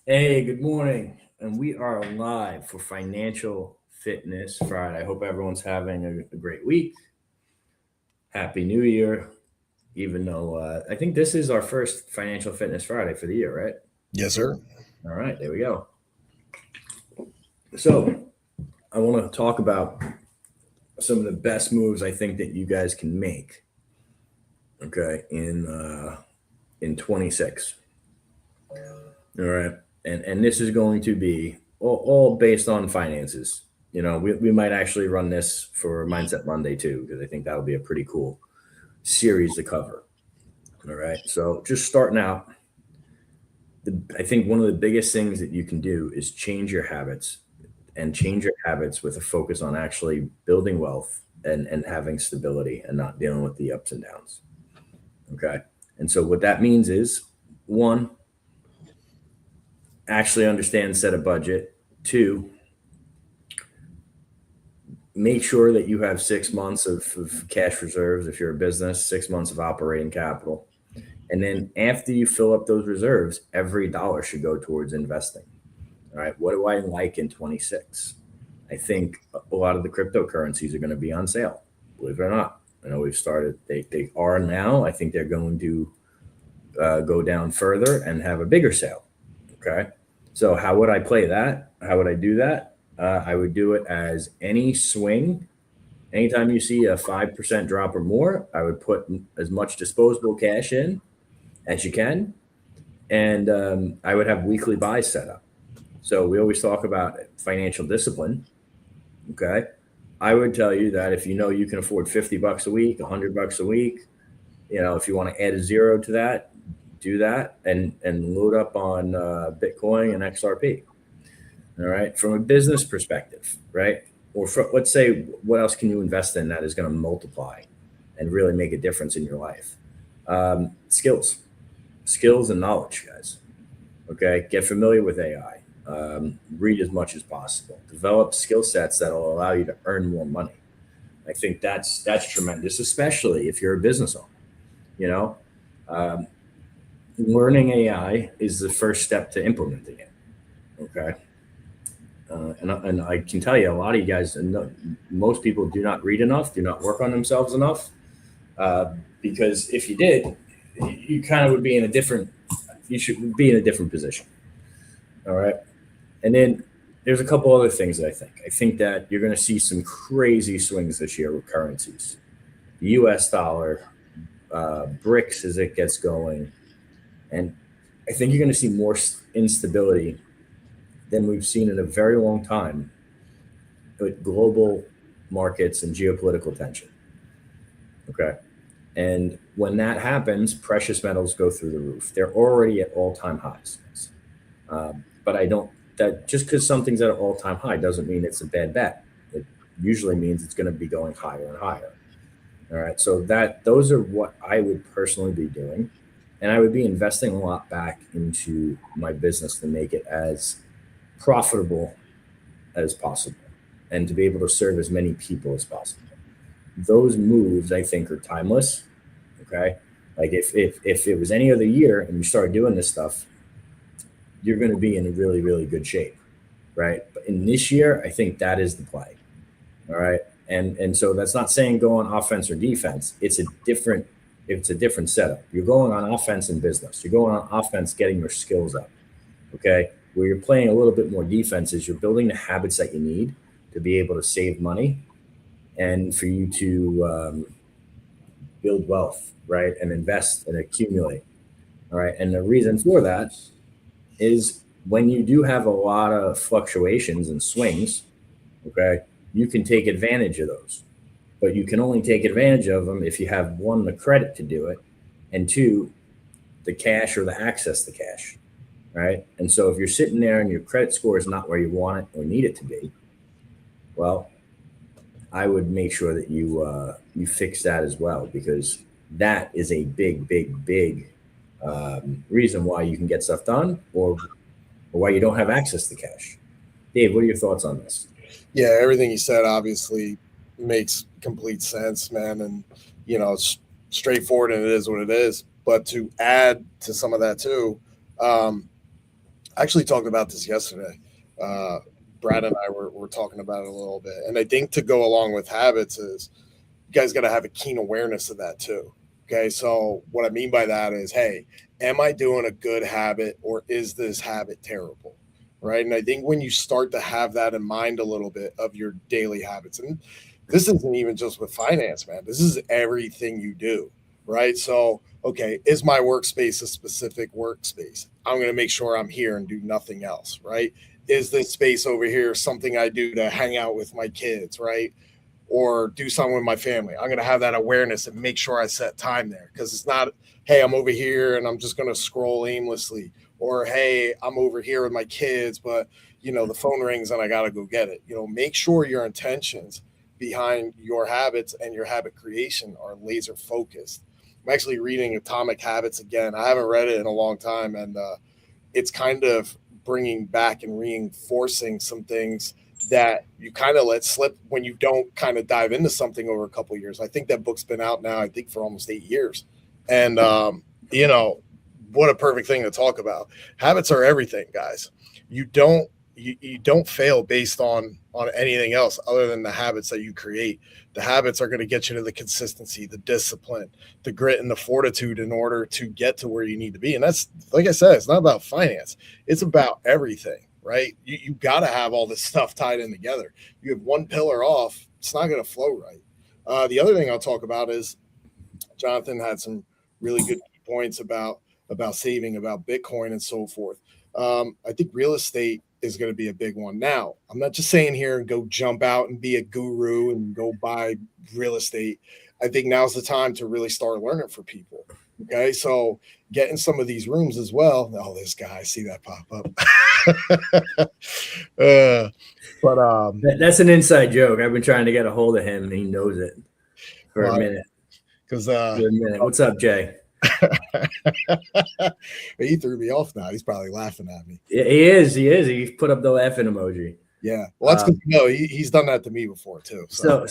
Hey, good morning. And we are live for Financial Fitness Friday. I hope everyone's having a great week. Happy New Year. Even though I think this is our first Financial Fitness Friday for the year, right? Yes, sir. All right, there we go. So, I want to talk about some of the best moves I think that you guys can make, okay, in 26. All right. And this is going to be all based on finances. We might actually run this for Mindset Monday too, because I think that would be a pretty cool series to cover. All right. So just starting out, I think one of the biggest things that you can do is change your habits and change your habits with a focus on actually building wealth and having stability and not dealing with the ups and downs. Okay. And so what that means is one, actually understand, set a budget. Two, make sure that you have 6 months of cash reserves if you're a business, 6 months of operating capital. And then after you fill up those reserves, every dollar should go towards investing. All right. What do I like in 26? I think a lot of the cryptocurrencies are going to be on sale, believe it or not. I know we've started, they are now. I think they're going to go down further and have a bigger sale. Okay. So, how would I play that? How would I do that? I would do it as any swing. Anytime you see a 5% drop or more, I would put as much disposable cash in as you can. And I would have weekly buys set up. So we always talk about financial discipline. Okay. I would tell you that if you know you can afford $50 a week, $100 a week, if you want to add a zero to that, do that and load up on Bitcoin and XRP. All right. From a business perspective, right? Or let's say, what else can you invest in that is going to multiply and really make a difference in your life? Skills and knowledge, guys. Okay. Get familiar with AI. Read as much as possible. Develop skill sets that will allow you to earn more money. I think that's tremendous, especially if you're a business owner. You know, um, Learning AI is the first step to implementing it. Okay. And I can tell you, a lot of you guys, and most people do not read enough, do not work on themselves enough, uh, because if you did, you kind of would be in a different, you should be in a different position. All right. And then there's a couple other things that I think. I think that you're going to see some crazy swings this year with currencies. The US dollar, BRICS as it gets going. And I think you're going to see more instability than we've seen in a very long time with global markets and geopolitical tension. Okay. And when that happens, precious metals go through the roof. They're already at all time highs. But I don't, that just because something's at an all time high doesn't mean it's a bad bet. It usually means it's going to be going higher and higher. All right. So those are what I would personally be doing. And I would be investing a lot back into my business to make it as profitable as possible and to be able to serve as many people as possible. Those moves I think are timeless. Okay. Like if it was any other year and you started doing this stuff, you're going to be in a really, really good shape. Right. But in this year, I think that is the play. All right. And so that's not saying go on offense or defense. It's a different setup. You're going on offense in business. You're going on offense getting your skills up. Okay. Where you're playing a little bit more defense is you're building the habits that you need to be able to save money and for you to build wealth, right? And invest and accumulate. All right. And the reason for that is when you do have a lot of fluctuations and swings, okay, you can take advantage of those. But you can only take advantage of them if you have one, the credit to do it, and two, the cash or the access to cash, right? And so if you're sitting there and your credit score is not where you want it or need it to be, well, I would make sure that you fix that as well because that is a big, big, big reason why you can get stuff done or why you don't have access to cash. Dave, what are your thoughts on this? Yeah, everything you said obviously makes complete sense, man. And, it's straightforward and it is what it is. But to add to some of that too, um, I actually talked about this yesterday. Brad and I were talking about it a little bit. And I think to go along with habits is you guys got to have a keen awareness of that too. Okay. So, what I mean by that is, hey, am I doing a good habit or is this habit terrible? Right. And I think when you start to have that in mind a little bit of your daily habits, and this isn't even just with finance, man, this is everything you do. Right. So, okay, is my workspace a specific workspace? I'm going to make sure I'm here and do nothing else. Right. Is this space over here something I do to hang out with my kids? Right. Or do something with my family. I'm going to have that awareness and make sure I set time there because it's not, hey, I'm over here and I'm just going to scroll aimlessly, or hey, I'm over here with my kids, but the phone rings and I got to go get it. Make sure your intentions behind your habits and your habit creation are laser focused. I'm actually reading Atomic Habits again. I haven't read it in a long time, and it's kind of bringing back and reinforcing some things that you kind of let slip when you don't kind of dive into something over a couple of years. I think that book's been out now, I think, for almost 8 years. And, what a perfect thing to talk about. Habits are everything, guys. You don't fail based on anything else other than the habits that you create. The habits are going to get you to the consistency, the discipline, the grit, and the fortitude in order to get to where you need to be. And that's, like I said, it's not about finance. It's about everything, right? You got to have all this stuff tied in together. You have one pillar off, it's not going to flow right. The other thing I'll talk about is Jonathan had some really good points about saving, about Bitcoin and so forth. I think real estate is going to be a big one. Now, I'm not just saying here and go jump out and be a guru and go buy real estate. I think now's the time to really start learning for people. Okay, so get in some of these rooms as well. Oh, this guy, I see that pop up. That's an inside joke. I've been trying to get a hold of him, and he knows it for a minute. What's up, Jay? He threw me off now. He's probably laughing at me. Yeah, he is. He put up the laughing emoji. Yeah. Well, that's good. He's done that to me before too. So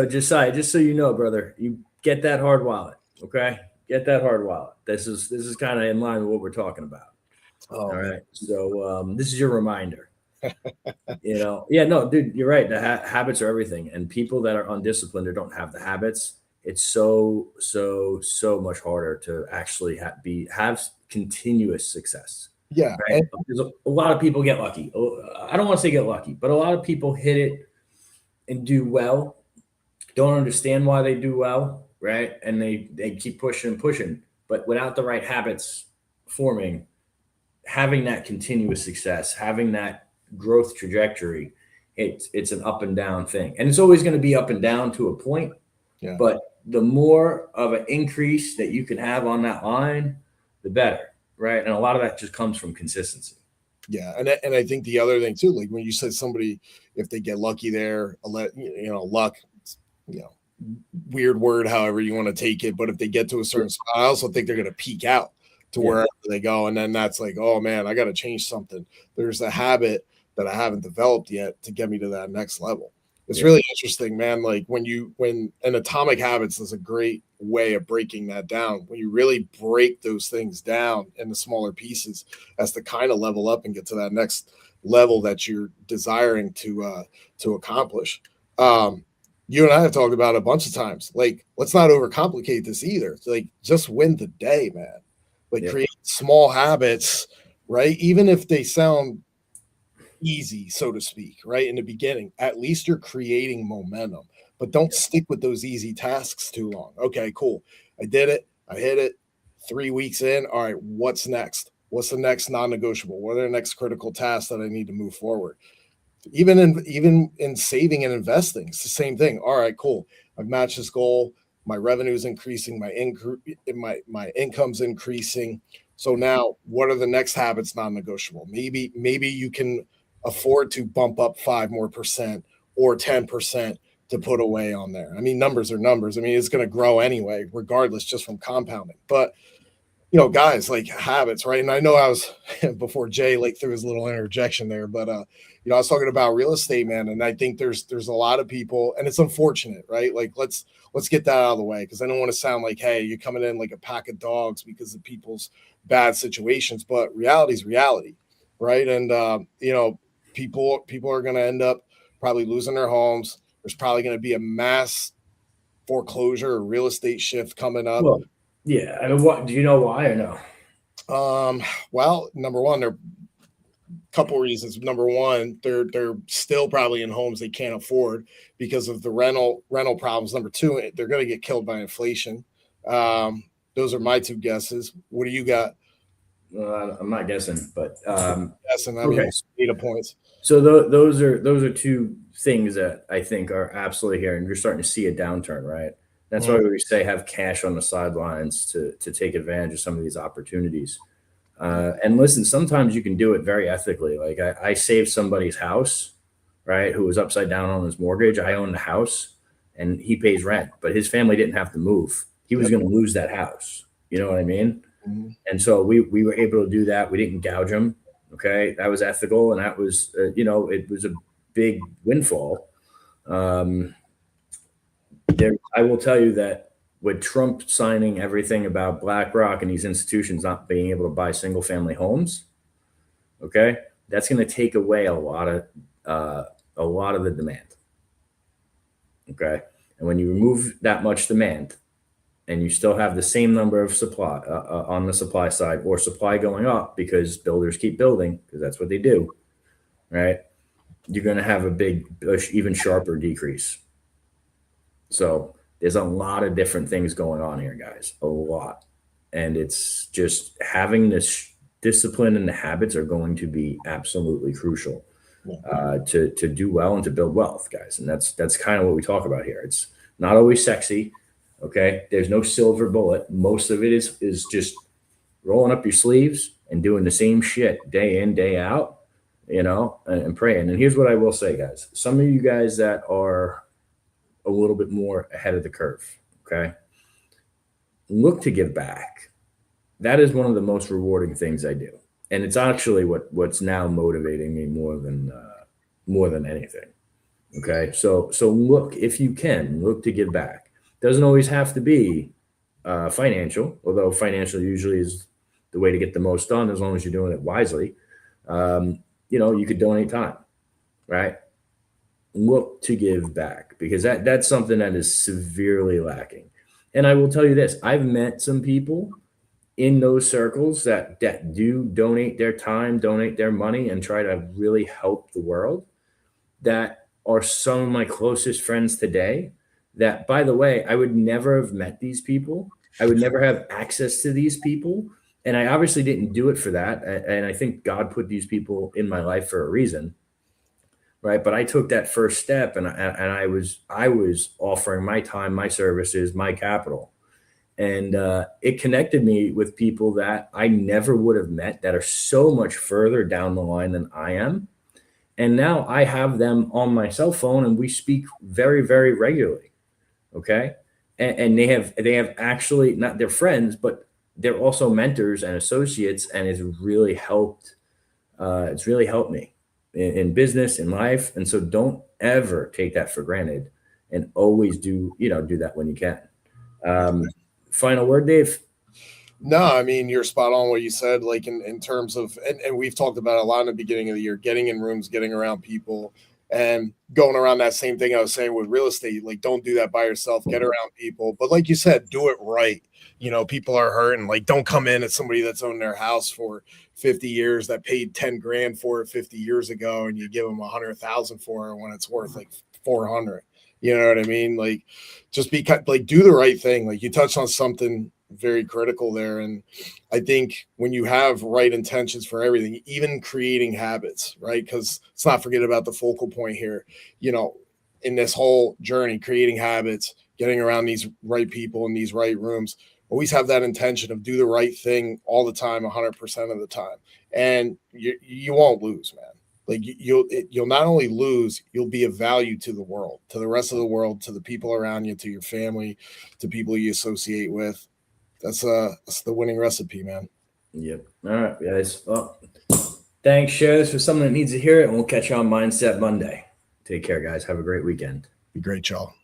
Josiah, just so you know, brother, you get that hard wallet. Okay. Get that hard wallet. This is kind of in line with what we're talking about. All right. So this is your reminder. Yeah, no, dude, you're right. The habits are everything. And people that are undisciplined or don't have the habits, it's so much harder to actually have continuous success. Yeah. Right? A lot of people get lucky. I don't want to say get lucky, but a lot of people hit it and do well, don't understand why they do well, right? And they keep pushing and pushing. But without the right habits forming, having that continuous success, having that growth trajectory, it's an up and down thing. And it's always going to be up and down to a point. Yeah. But the more of an increase that you can have on that line, the better, right? And a lot of that just comes from consistency. Yeah, and I think the other thing too, like when you said somebody, if they get lucky there, luck, weird word, however you want to take it, but if they get to a certain spot, I also think they're going to peak out to wherever they go, and then that's like, oh man, I got to change something. There's a habit that I haven't developed yet to get me to that next level. It's really interesting, man. Like when an Atomic Habits is a great way of breaking that down. When you really break those things down into smaller pieces as to kind of level up and get to that next level that you're desiring to accomplish. You and I have talked about it a bunch of times. Like, let's not overcomplicate this either. It's like, just win the day, man. Like, create small habits, right? Even if they sound easy, so to speak, right? In the beginning, at least you're creating momentum, but don't stick with those easy tasks too long. Okay, cool. I did it. I hit it 3 weeks in. All right, what's next? What's the next non-negotiable? What are the next critical tasks that I need to move forward? Even in saving and investing, it's the same thing. All right, cool. I've matched this goal. My revenue is increasing. My income's increasing. So now, what are the next habits non-negotiable? Maybe you can afford to bump up 5% more or 10% to put away on there. I mean, numbers are numbers. I mean, it's going to grow anyway, regardless, just from compounding. But guys, like habits, right? And I know I was before Jay like threw his little interjection there, but I was talking about real estate, man, and I think there's a lot of people, and it's unfortunate, right? Like let's get that out of the way, because I don't want to sound like, hey, you're coming in like a pack of dogs because of people's bad situations, but reality is reality. right? And people are going to end up probably losing their homes. There's probably going to be a mass foreclosure or real estate shift coming up. Well, yeah. I mean, what do you know why or no? Well, number one, there are a couple reasons. Number one, they're still probably in homes they can't afford because of the rental problems. Number two, they're going to get killed by inflation. Those are my two guesses. What do you got? I'm not guessing, but Guessing. I okay. mean, data points. So those are two things that I think are absolutely here, and you're starting to see a downturn, right? That's why we say have cash on the sidelines to take advantage of some of these opportunities. And listen, sometimes you can do it very ethically. Like I saved somebody's house, right, who was upside down on his mortgage. I own the house, and he pays rent, but his family didn't have to move. He was going to lose that house. You know what I mean? Mm-hmm. And so we were able to do that. We didn't gouge him. Okay, that was ethical, and that was it was a big windfall. I will tell you that with Trump signing everything about BlackRock and these institutions not being able to buy single family homes, okay, that's going to take away a lot of the demand. Okay, and when you remove that much demand, and you still have the same number of supply on the supply side, or supply going up because builders keep building, because that's what they do, right? You're going to have a big, even sharper decrease. So there's a lot of different things going on here, guys, a lot. And it's just having this discipline, and the habits are going to be absolutely crucial to do well and to build wealth, guys. And that's kind of what we talk about here. It's not always sexy. Okay, there's no silver bullet. Most of it is just rolling up your sleeves and doing the same shit day in, day out, and praying. And here's what I will say, guys. Some of you guys that are a little bit more ahead of the curve, okay, look to give back. That is one of the most rewarding things I do. And it's actually what's now motivating me more than anything. Okay, so look, if you can, look to give back. Doesn't always have to be financial, although financial usually is the way to get the most done as long as you're doing it wisely. You could donate time, right? Look to give back, because that's something that is severely lacking. And I will tell you this, I've met some people in those circles that do donate their time, donate their money, and try to really help the world, that are some of my closest friends today. That, by the way, I would never have met these people. I would never have access to these people. And I obviously didn't do it for that. And I think God put these people in my life for a reason, right? But I took that first step, and I was offering my time, my services, my capital. And it connected me with people that I never would have met, that are so much further down the line than I am. And now I have them on my cell phone, and we speak very, very regularly. Okay. And they have actually, not their friends, but they're also mentors and associates. And it's really helped me in business, in life. And so don't ever take that for granted, and always do that when you can. Final word, Dave. No, I mean, you're spot on what you said, like in terms of, and we've talked about a lot in the beginning of the year, getting in rooms, getting around people, and going around that same thing I was saying with real estate. Like, don't do that by yourself, get around people. But like you said, do it right. People are hurting. Like, don't come in as somebody that's owned their house for 50 years that paid 10 grand for it 50 years ago, and you give them 100,000 for it when it's worth like 400. You know what I mean? Like, just do the right thing. Like, you touched on something very critical there. And I think when you have right intentions for everything, even creating habits, right? Because let's not forget about the focal point here, in this whole journey, creating habits, getting around these right people in these right rooms, always have that intention of do the right thing all the time, 100% of the time. And you won't lose, man. Like, you'll not only lose, you'll be of value to the world, to the rest of the world, to the people around you, to your family, to people you associate with. That's the winning recipe, man. Yep. All right, guys. Well, thanks. Share this with someone that needs to hear it, and we'll catch you on Mindset Monday. Take care, guys. Have a great weekend. Be great, y'all.